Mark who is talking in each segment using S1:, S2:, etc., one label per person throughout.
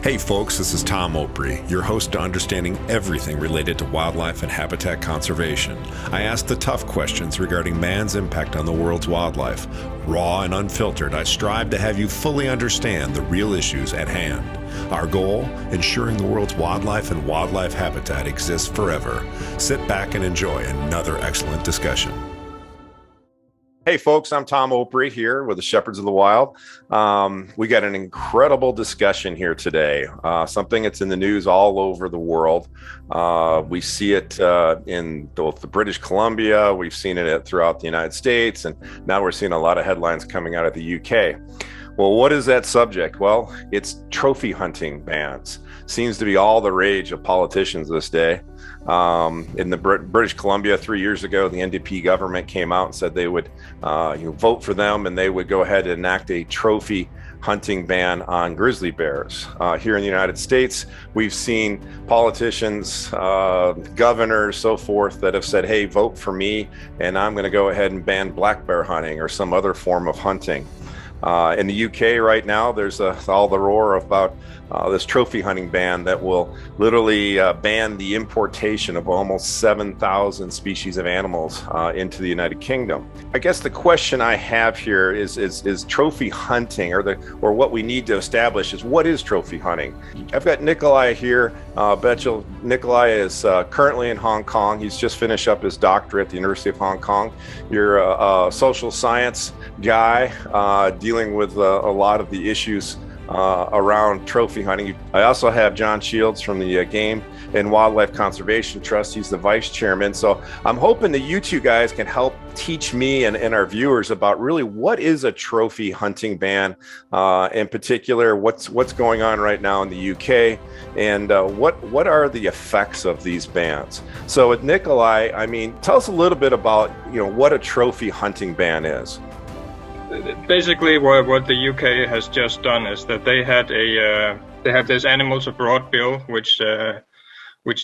S1: Hey folks, this is Tom Opre, your host to understanding everything related to wildlife and habitat conservation. I ask the tough questions regarding man's impact on the world's wildlife. Raw and unfiltered, I strive to have you fully understand the real issues at hand. Our goal, ensuring the world's wildlife and wildlife habitat exists forever. Sit back and enjoy another excellent discussion. Hey folks, I'm Tom Opre here with the Shepherds of the Wild. We got an incredible discussion here today, something that's in the news all over the world. We see it in both the British Columbia, we've seen it throughout the United States, and now we're seeing a lot of headlines coming out of the UK. Well, what is that subject? Well, it's trophy hunting bans. Seems to be all the rage of politicians this day. In the British Columbia 3 years ago, the NDP government came out and said they would vote for them and they would go ahead and enact a trophy hunting ban on grizzly bears. Here in the United States, we've seen politicians, governors, so forth that have said, hey, vote for me and I'm going to go ahead and ban black bear hunting or some other form of hunting. In the UK right now, there's all the roar about this trophy hunting ban that will literally ban the importation of almost 7,000 species of animals into the United Kingdom. I guess the question I have here is trophy hunting, or what we need to establish is what is trophy hunting? I've got Nikolaj here, Bichel. Nikolaj is currently in Hong Kong. He's just finished up his doctorate at the University of Hong Kong. You're a social science guy dealing with a lot of the issues around trophy hunting. I also have John Shields from the Game and Wildlife Conservation Trust. He's the vice chairman. So I'm hoping that you two guys can help teach me and our viewers about really what is a trophy hunting ban, in particular, what's going on right now in the UK, and what are the effects of these bans. So with Nikolaj, I mean, tell us a little bit about what a trophy hunting ban is.
S2: Basically, what the UK has just done is that they have this animals abroad bill, which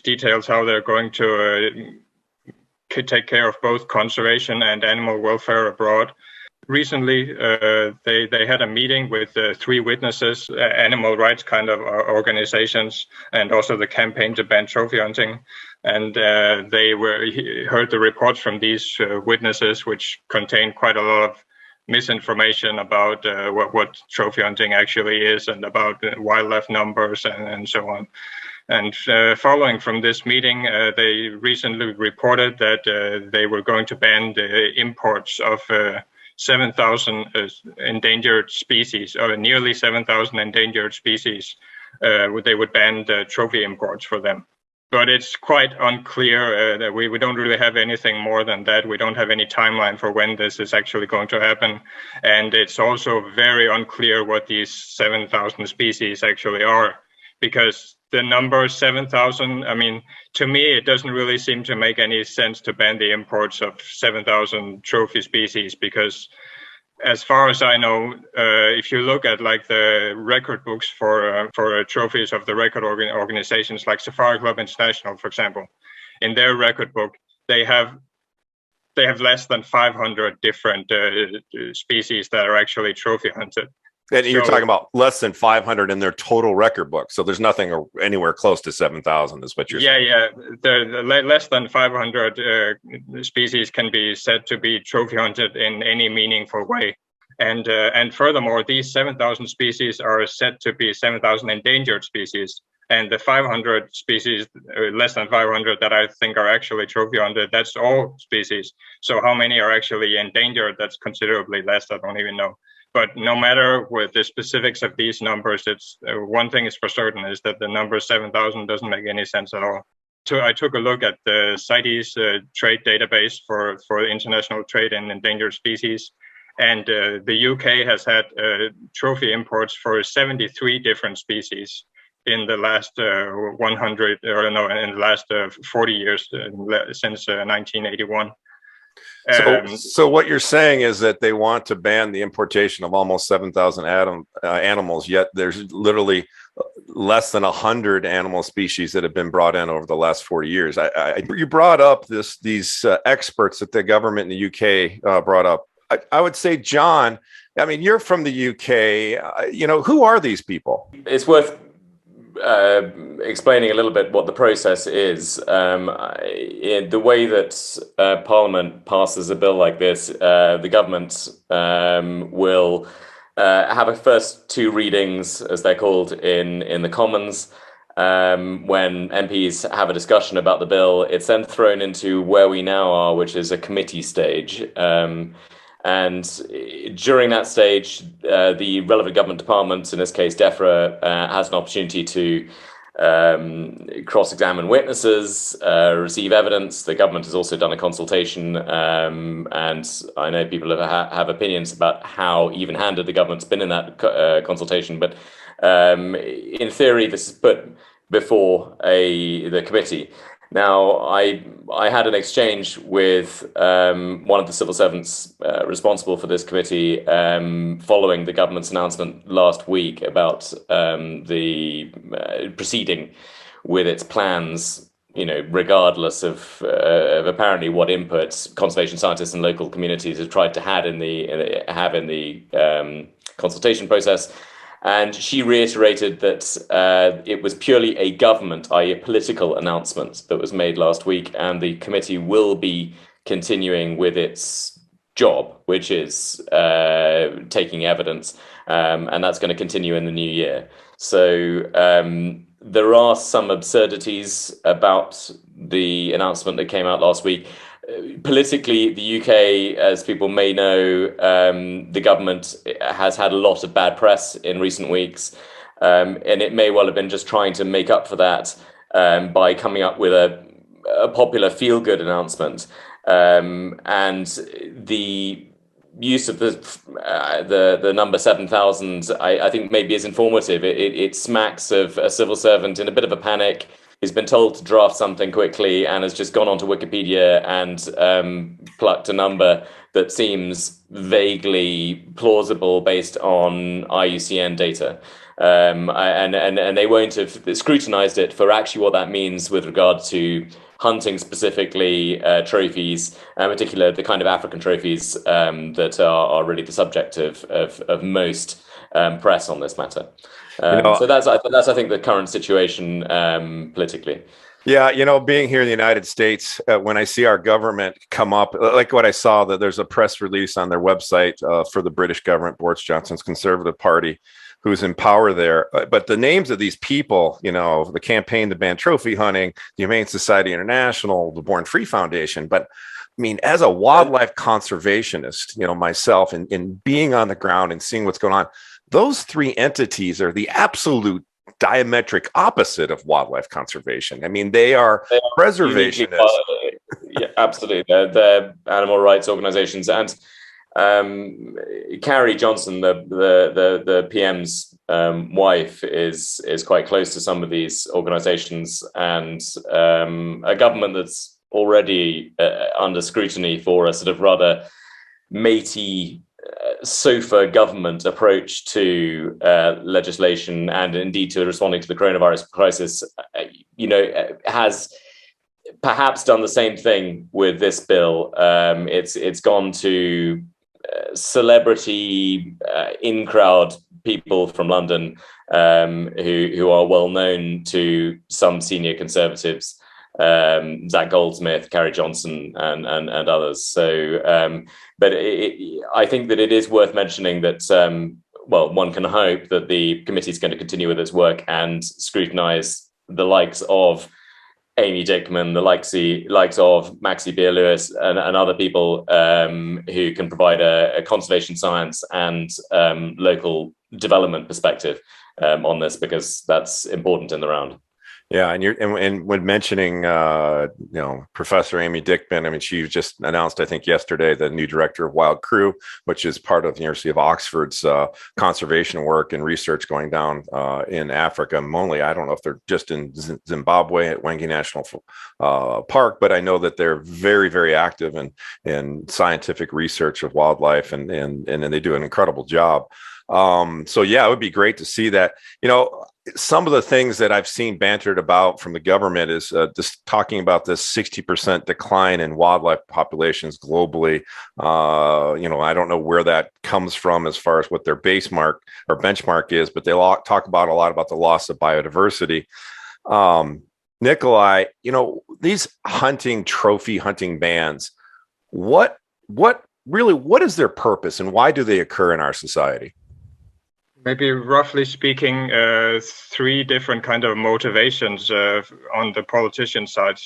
S2: details how they're going to take care of both conservation and animal welfare abroad. Recently, they had a meeting with 3 witnesses, animal rights kind of organizations, and also the campaign to ban trophy hunting. And they heard the reports from these witnesses, which contained quite a lot of misinformation about what trophy hunting actually is and about wildlife numbers and so on. And following from this meeting, they recently reported that they were going to ban the imports of 7,000 endangered species, or nearly 7,000 endangered species. They would ban the trophy imports for them. But it's quite unclear that we don't really have anything more than that. We don't have any timeline for when this is actually going to happen. And it's also very unclear what these 7,000 species actually are, because the number 7,000, I mean, to me, it doesn't really seem to make any sense to ban the imports of 7,000 trophy species, because as far as I know, if you look at like the record books for trophies of the record organizations like Safari Club International, for example, in their record book, they have less than 500 different species that are actually trophy hunted.
S1: And you're talking about less than 500 in their total record book. So there's nothing anywhere close to 7,000 is what you're saying.
S2: Yeah. The less than 500 species can be said to be trophy hunted in any meaningful way. And furthermore, these 7,000 species are said to be 7,000 endangered species. And the 500 species, less than 500 that I think are actually trophy hunted, that's all species. So how many are actually endangered? That's considerably less. I don't even know. But no matter what the specifics of these numbers, it's one thing is for certain is that the number 7,000 doesn't make any sense at all. So I took a look at the CITES trade database for international trade in endangered species, and the UK has had trophy imports for 73 different species in the last 40 years since 1981.
S1: So what you're saying is that they want to ban the importation of almost 7,000 animals, yet there's literally less than 100 animal species that have been brought in over the last 40 years. You brought up these experts that the government in the UK brought up. I would say, John, I mean, you're from the UK. Who are these people?
S3: It's worth explaining a little bit what the process is. The way that Parliament passes a bill like this, the government will have a first two readings, as they're called, in the Commons. When MPs have a discussion about the bill, it's then thrown into where we now are, which is a committee stage. And during that stage, the relevant government department, in this case DEFRA, has an opportunity to cross-examine witnesses, receive evidence. The government has also done a consultation, and I know people have opinions about how even-handed the government's been in that consultation. But in theory, this is put before the committee. Now, I had an exchange with one of the civil servants responsible for this committee following the government's announcement last week about the proceeding with its plans, regardless of apparently what inputs conservation scientists and local communities have tried to have in the consultation process. And she reiterated that it was purely a government, i.e. a political announcement that was made last week, and the committee will be continuing with its job, which is taking evidence, and that's going to continue in the new year. So there are some absurdities about the announcement that came out last week. Politically, the UK, as people may know, the government has had a lot of bad press in recent weeks, and it may well have been just trying to make up for that by coming up with a popular feel-good announcement. And the use of the number 7,000, I think, maybe is informative. It smacks of a civil servant in a bit of a panic. He's been told to draft something quickly and has just gone onto Wikipedia and plucked a number that seems vaguely plausible based on IUCN data. And they won't have scrutinized it for actually what that means with regard to hunting specifically, trophies, in particular the kind of African trophies that are really the subject of most press on this matter. So that's I think the current situation politically.
S1: Yeah, being here in the United States, when I see our government come up, like what I saw, that there's a press release on their website for the British government, Boris Johnson's Conservative Party, who's in power there. But the names of these people, the campaign to ban trophy hunting, the Humane Society International, the Born Free Foundation. But I mean, as a wildlife conservationist, myself, and being on the ground and seeing what's going on, those three entities are the absolute diametric opposite of wildlife conservation. I mean, they are preservationists.
S3: Yeah, absolutely. They're animal rights organizations. And Carrie Johnson, the PM's wife, is quite close to some of these organizations, and a government that's already under scrutiny for a sort of rather matey sofa government approach to legislation and indeed to responding to the coronavirus crisis, has perhaps done the same thing with this bill. It's gone to celebrity in-crowd people from London who are well known to some senior Conservatives, Zach Goldsmith, Carrie Johnson, and others. So, but I think that it is worth mentioning that, one can hope that the committee is going to continue with its work and scrutinise the likes of Amy Dickman, the likes of Maxi Beer-Lewis, and other people who can provide a conservation science and local development perspective on this, because that's important in the round.
S1: Yeah, and when mentioning Professor Amy Dickman, I mean, she just announced, I think yesterday, the new director of Wild Crew, which is part of the University of Oxford's conservation work and research going down in Africa. Mainly, I don't know if they're just in Zimbabwe at Wangi National Park, but I know that they're very, very active in scientific research of wildlife, and they do an incredible job. So yeah, it would be great to see that. some of the things that I've seen bantered about from the government is just talking about this 60% decline in wildlife populations globally. I don't know where that comes from as far as what their benchmark is, but they talk about a lot about the loss of biodiversity. Nikolaj, these trophy hunting bans, what is their purpose and why do they occur in our society?
S2: Maybe roughly speaking, three different kind of motivations on the politician side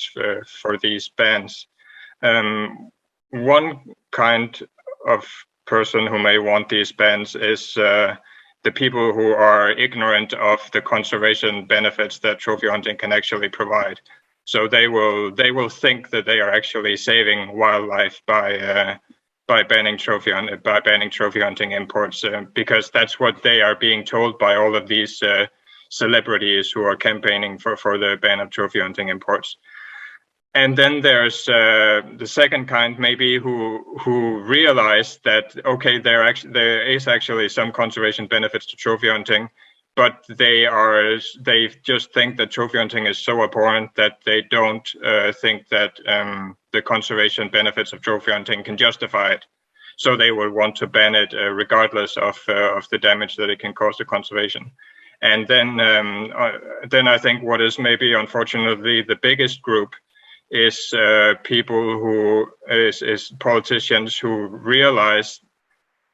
S2: for these bans. One kind of person who may want these bans is the people who are ignorant of the conservation benefits that trophy hunting can actually provide. So they will think that they are actually saving wildlife by banning trophy hunting imports, because that's what they are being told by all of these celebrities who are campaigning for the ban of trophy hunting imports. And then there's the second kind, maybe, who realize that okay, there is actually some conservation benefits to trophy hunting, but they just think that trophy hunting is so abhorrent that they don't think that the conservation benefits of trophy hunting can justify it. So they will want to ban it regardless of the damage that it can cause to conservation. And then I think what is maybe unfortunately the biggest group is people who is politicians who realize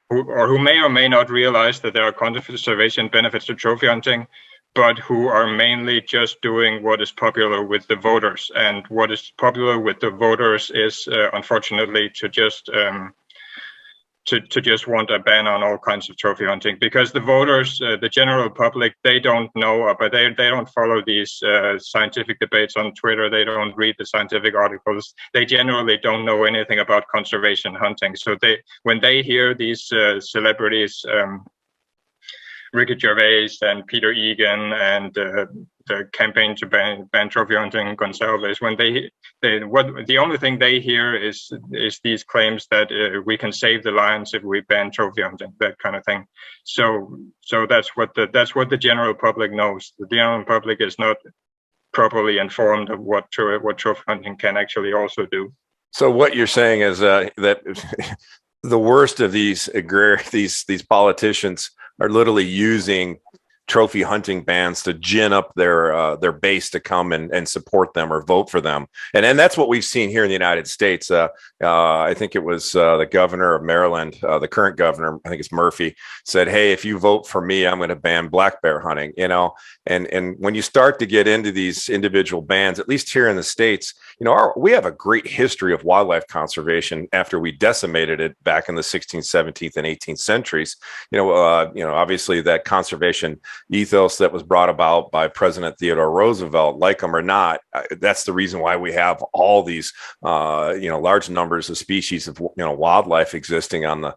S2: who may or may not realize that there are conservation benefits to trophy hunting, but who are mainly just doing what is popular with the voters. And what is popular with the voters is, unfortunately, to just want a ban on all kinds of trophy hunting, because the voters, the general public, they don't know, but they don't follow these scientific debates on Twitter. They don't read the scientific articles. They generally don't know anything about conservation hunting. So when they hear these celebrities, Ricky Gervais and Peter Egan and the campaign to ban trophy hunting Gonsalves, when the only thing they hear is these claims that we can save the lions if we ban trophy hunting, that kind of thing. So that's what the general public knows. The general public is not properly informed of what trophy hunting can actually also do.
S1: So what you're saying is that the worst of these politicians are literally using trophy hunting bans to gin up their base to come and support them or vote for them. And that's what we've seen here in the United States. I think it was the governor of Maryland, the current governor, I think it's Murphy, said, hey, if you vote for me, I'm going to ban black bear hunting, and when you start to get into these individual bans, at least here in the States, we have a great history of wildlife conservation after we decimated it back in the 16th, 17th, and 18th centuries. Obviously that conservation ethos that was brought about by President Theodore Roosevelt, like them or not, that's the reason why we have all these, large numbers of species of, wildlife existing on the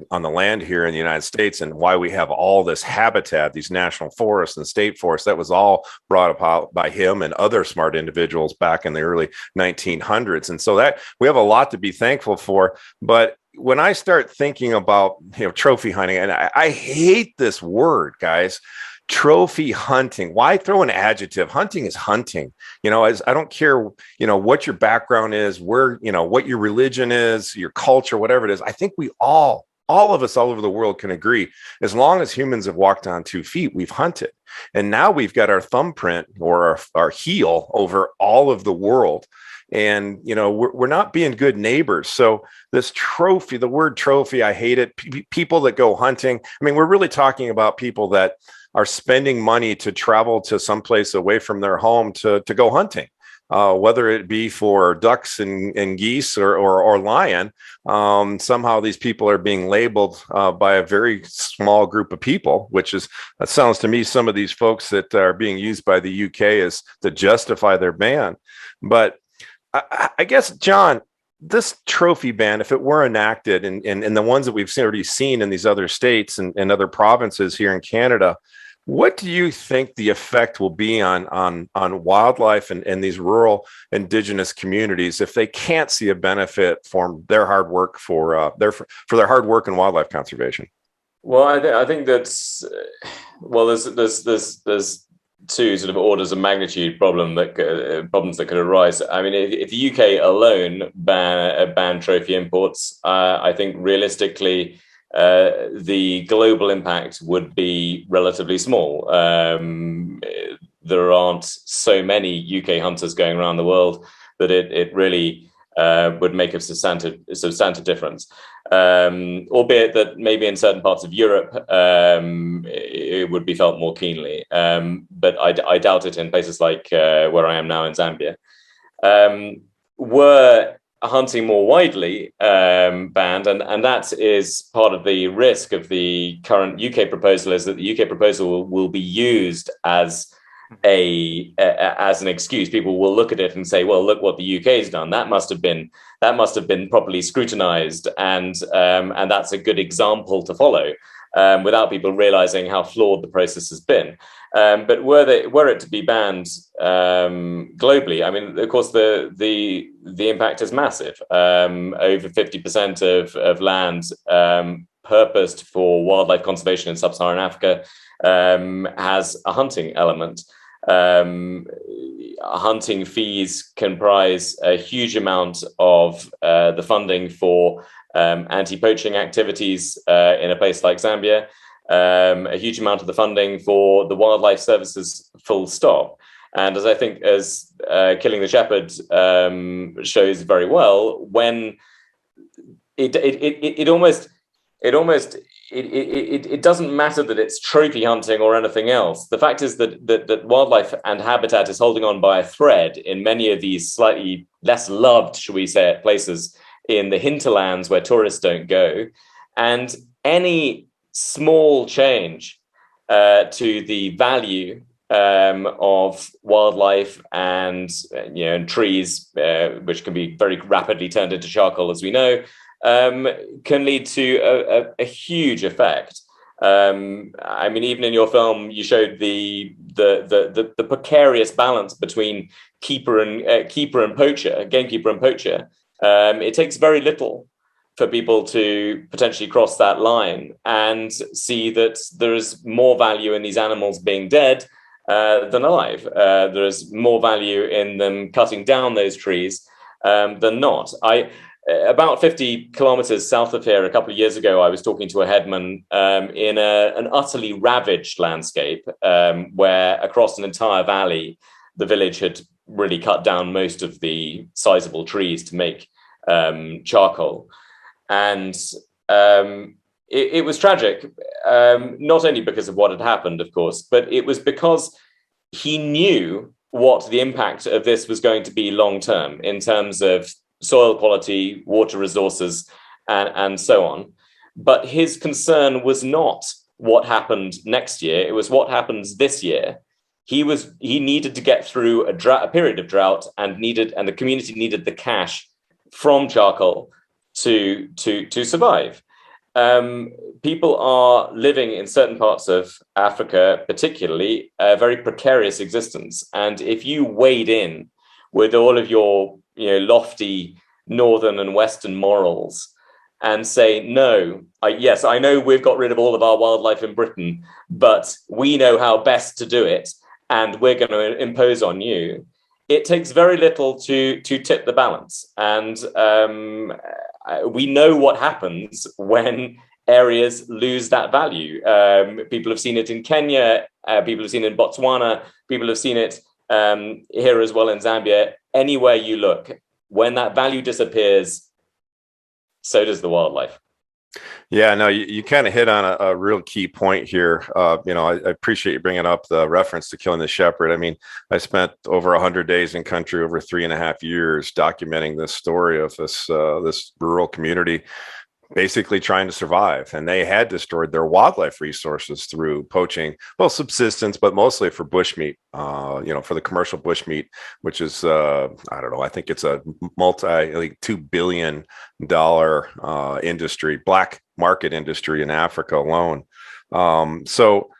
S1: land here in the United States, and why we have all this habitat, these national forests and state forests. That was all brought about by him and other smart individuals back in the early 1900s. And so that we have a lot to be thankful for. But when I start thinking about trophy hunting, and I hate this word, guys, trophy hunting. Why throw an adjective? Hunting is hunting. As I don't care, what your background is, where, what your religion is, your culture, whatever it is. I think we all of us all over the world can agree, as long as humans have walked on 2 feet, we've hunted. And now we've got our thumbprint or our heel over all of the world. And, we're not being good neighbors. So this trophy, the word trophy, I hate it. People that go hunting. I mean, we're really talking about people that are spending money to travel to someplace away from their home to go hunting, whether it be for ducks and geese or lion. Somehow these people are being labeled by a very small group of people, that sounds to me, some of these folks that are being used by the UK is to justify their ban. But I guess, John, this trophy ban, if it were enacted, and the ones that we've already seen in these other states and other provinces here in Canada, what do you think the effect will be on wildlife and these rural indigenous communities if they can't see a benefit from their hard work for their hard work in wildlife conservation?
S3: Well, I think that's well. There's two sort of orders of magnitude problems that could arise. I mean, if the UK alone ban trophy imports, I think realistically the global impact would be relatively small. There aren't so many UK hunters going around the world that it really would make a substantive difference. Albeit that maybe in certain parts of Europe it would be felt more keenly. But I doubt it in places like where I am now in Zambia. Were hunting more widely banned, and that is part of the risk of the current UK proposal, is that the UK proposal will be used as an excuse. People will look at it and say, well, look what the UK has done. That must have been properly scrutinized, and that's a good example to follow, without people realizing how flawed the process has been. But were it to be banned globally, I mean, of course, the impact is massive. Over 50% of land purposed for wildlife conservation in sub-Saharan Africa has a hunting element. Hunting fees comprise a huge amount of the funding for anti-poaching activities in a place like Zambia, a huge amount of the funding for the wildlife services, full stop. And as I think as Killing the Shepherd shows very well, when it doesn't matter that it's trophy hunting or anything else. The fact is that wildlife and habitat is holding on by a thread in many of these slightly less loved, shall we say, places in the hinterlands where tourists don't go. And any small change to the value of wildlife and trees, which can be very rapidly turned into charcoal, as we know, can lead to a huge effect. I mean, even in your film, you showed the precarious balance between keeper and poacher, gamekeeper and poacher. It takes very little for people to potentially cross that line and see that there is more value in these animals being dead than alive. There is more value in them cutting down those trees than not. About 50 kilometers south of here, a couple of years ago, I was talking to a headman in an utterly ravaged landscape where across an entire valley, the village had really cut down most of the sizable trees to make charcoal. And it was tragic, not only because of what had happened, of course, but it was because he knew what the impact of this was going to be long term in terms of soil quality, water resources, and so on. But his concern was not what happened next year. It was what happens this year. He needed to get through a period of drought, and the community needed the cash from charcoal to survive. People are living in certain parts of Africa, particularly, a very precarious existence. And if you wade in with all of your lofty northern and western morals and say, no, yes, I know we've got rid of all of our wildlife in Britain, but we know how best to do it, and we're going to impose on you. It takes very little to tip the balance. And we know what happens when areas lose that value. People have seen it in Kenya, people have seen it in Botswana, people have seen it here as well in Zambia. Anywhere you look, when that value disappears, so does the wildlife.
S1: Yeah, no, you kind of hit on a real key point here. I appreciate you bringing up the reference to Killing the Shepherd. I mean, I spent over 100 days in country over 3.5 years documenting this story of this rural community basically trying to survive, and they had destroyed their wildlife resources through poaching, well, subsistence, but mostly for bushmeat, for the commercial bushmeat, which is I don't know, I think it's a $2 billion industry, black market industry in Africa alone. So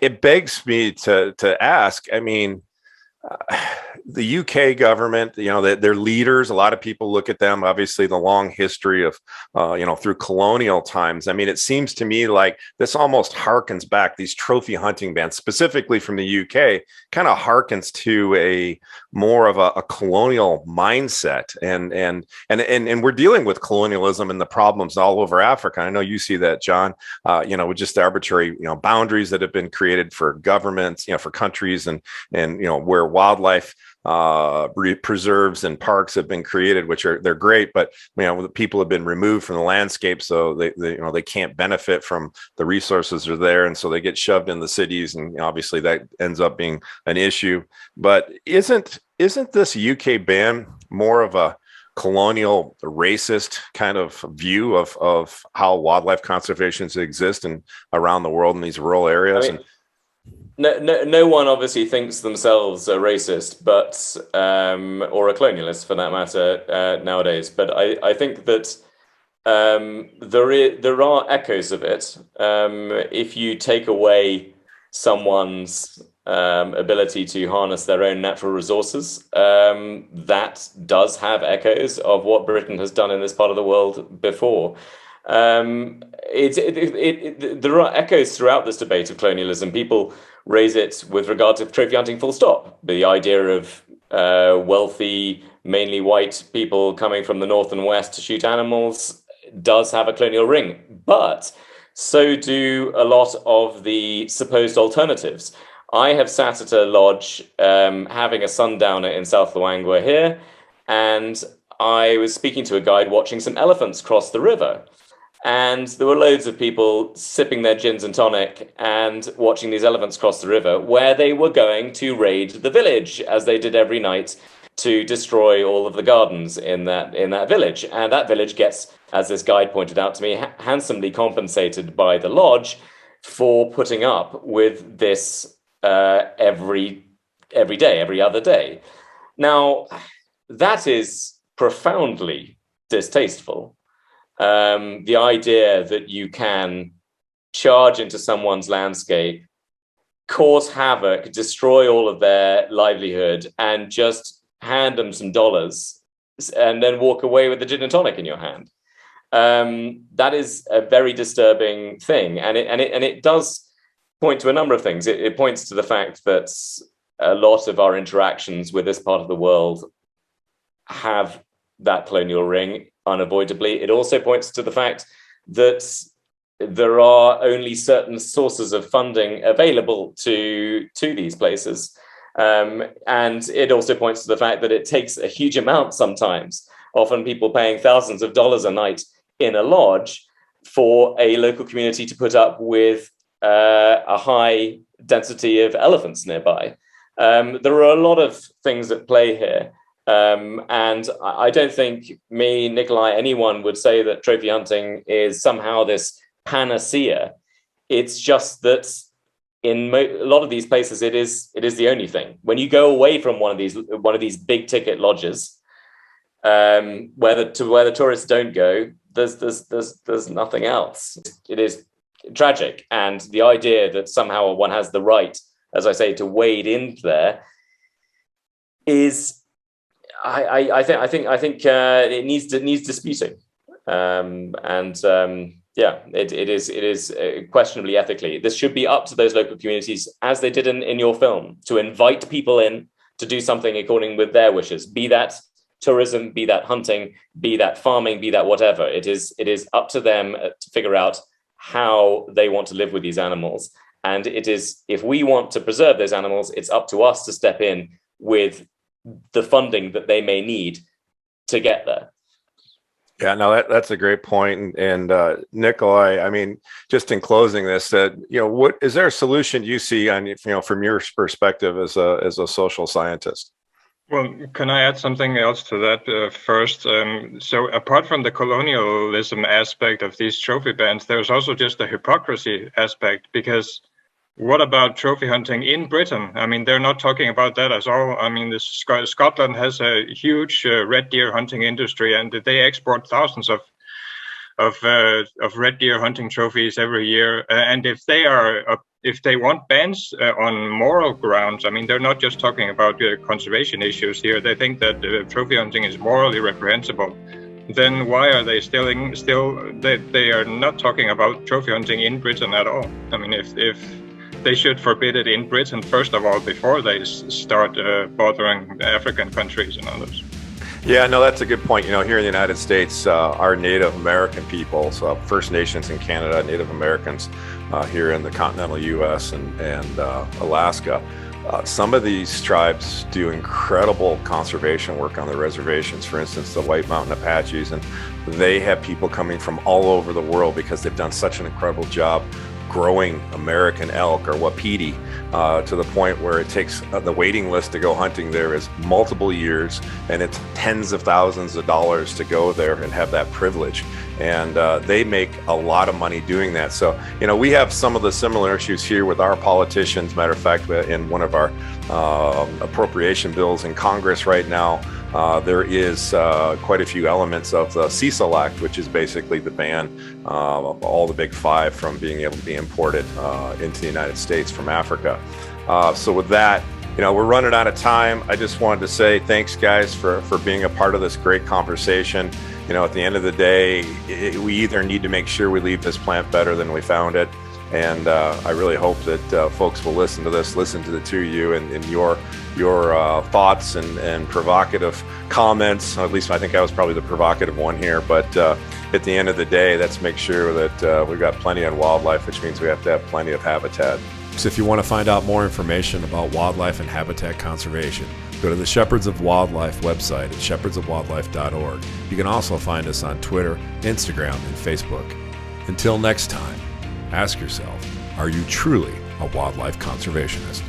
S1: it begs me to ask, I mean, the UK government, their leaders, a lot of people look at them, obviously the long history of, through colonial times. I mean, it seems to me like this almost harkens back, these trophy hunting bans, specifically from the UK, kind of harkens to a more of a colonial mindset. And we're dealing with colonialism and the problems all over Africa. I know you see that, John, with just the arbitrary, boundaries that have been created for governments, for countries, and where wildlife preserves and parks have been created, which they're great, but the people have been removed from the landscape, so they can't benefit from the resources that are there, and so they get shoved in the cities, and obviously that ends up being an issue. But isn't this UK ban more of a colonial, racist kind of view of how wildlife conservations exist and around the world in these rural areas?
S3: No one obviously thinks themselves a racist, but or a colonialist for that matter nowadays. But I think that there are echoes of it. If you take away someone's ability to harness their own natural resources, that does have echoes of what Britain has done in this part of the world before. There are echoes throughout this debate of colonialism. People raise it with regard to trophy hunting full stop. The idea of wealthy, mainly white people coming from the north and west to shoot animals does have a colonial ring, but so do a lot of the supposed alternatives. I have sat at a lodge having a sundowner in South Luangwa here, and I was speaking to a guide watching some elephants cross the river. And there were loads of people sipping their gins and tonic and watching these elephants cross the river, where they were going to raid the village, as they did every night, to destroy all of the gardens in that village. And that village gets, as this guide pointed out to me, handsomely compensated by the lodge for putting up with this every day, every other day. Now, that is profoundly distasteful. The idea that you can charge into someone's landscape, cause havoc, destroy all of their livelihood, and just hand them some dollars and then walk away with the gin and tonic in your hand. That is a very disturbing thing. And it does point to a number of things. It points to the fact that a lot of our interactions with this part of the world have that colonial ring unavoidably. It also points to the fact that there are only certain sources of funding available to these places. And it also points to the fact that it takes a huge amount sometimes, often people paying thousands of dollars a night in a lodge for a local community to put up with a high density of elephants nearby. There are a lot of things at play here. And I don't think me, Nikolaj, anyone would say that trophy hunting is somehow this panacea. It's just that in a lot of these places, it is the only thing. When you go away from one of these big ticket lodges, where the tourists don't go, there's nothing else. It is tragic, and the idea that somehow one has the right, as I say, to wade in there is. I think it needs disputing, it is questionably ethically. This should be up to those local communities, as they did in your film, to invite people in to do something according with their wishes. Be that tourism, be that hunting, be that farming, be that whatever. It is up to them to figure out how they want to live with these animals. And it is, if we want to preserve those animals, it's up to us to step in with the funding that they may need to get there.
S1: Yeah, no, that's a great point. And Nikolaj, I mean, just in closing this, what is there a solution you see on, from your perspective as a social scientist?
S2: Well, can I add something else to that first? So apart from the colonialism aspect of these trophy bans, there's also just a hypocrisy aspect, because what about trophy hunting in Britain? I mean, they're not talking about that at all. I mean, Scotland has a huge red deer hunting industry, and they export thousands of red deer hunting trophies every year. And if if they want bans on moral grounds, I mean, they're not just talking about conservation issues here. They think that trophy hunting is morally reprehensible. Then why are they still they are not talking about trophy hunting in Britain at all? I mean, if they should forbid it in Britain first of all before they start bothering African countries and others.
S1: Yeah, no, that's a good point. You know, here in the United States, our Native American peoples, First Nations in Canada, Native Americans here in the continental U.S. and Alaska, some of these tribes do incredible conservation work on their reservations. For instance, the White Mountain Apaches, and they have people coming from all over the world because they've done such an incredible job growing American elk or wapiti to the point where it takes the waiting list to go hunting there is multiple years, and it's tens of thousands of dollars to go there and have that privilege. And they make a lot of money doing that. So, you know, we have some of the similar issues here with our politicians. Matter of fact, in one of our appropriation bills in Congress right now, there is quite a few elements of the Cecil Act, which is basically the ban of all the big five from being able to be imported into the United States from Africa. So with that, you know, we're running out of time. I just wanted to say thanks, guys, for being a part of this great conversation. You know, at the end of the day, we either need to make sure we leave this plant better than we found it. And I really hope that folks will listen to this, listen to the two of you and your thoughts and provocative comments. At least I think I was probably the provocative one here. But at the end of the day, let's make sure that we've got plenty of wildlife, which means we have to have plenty of habitat. So if you want to find out more information about wildlife and habitat conservation, go to the Shepherds of Wildlife website at shepherdsofwildlife.org. You can also find us on Twitter, Instagram, and Facebook. Until next time, ask yourself, are you truly a wildlife conservationist?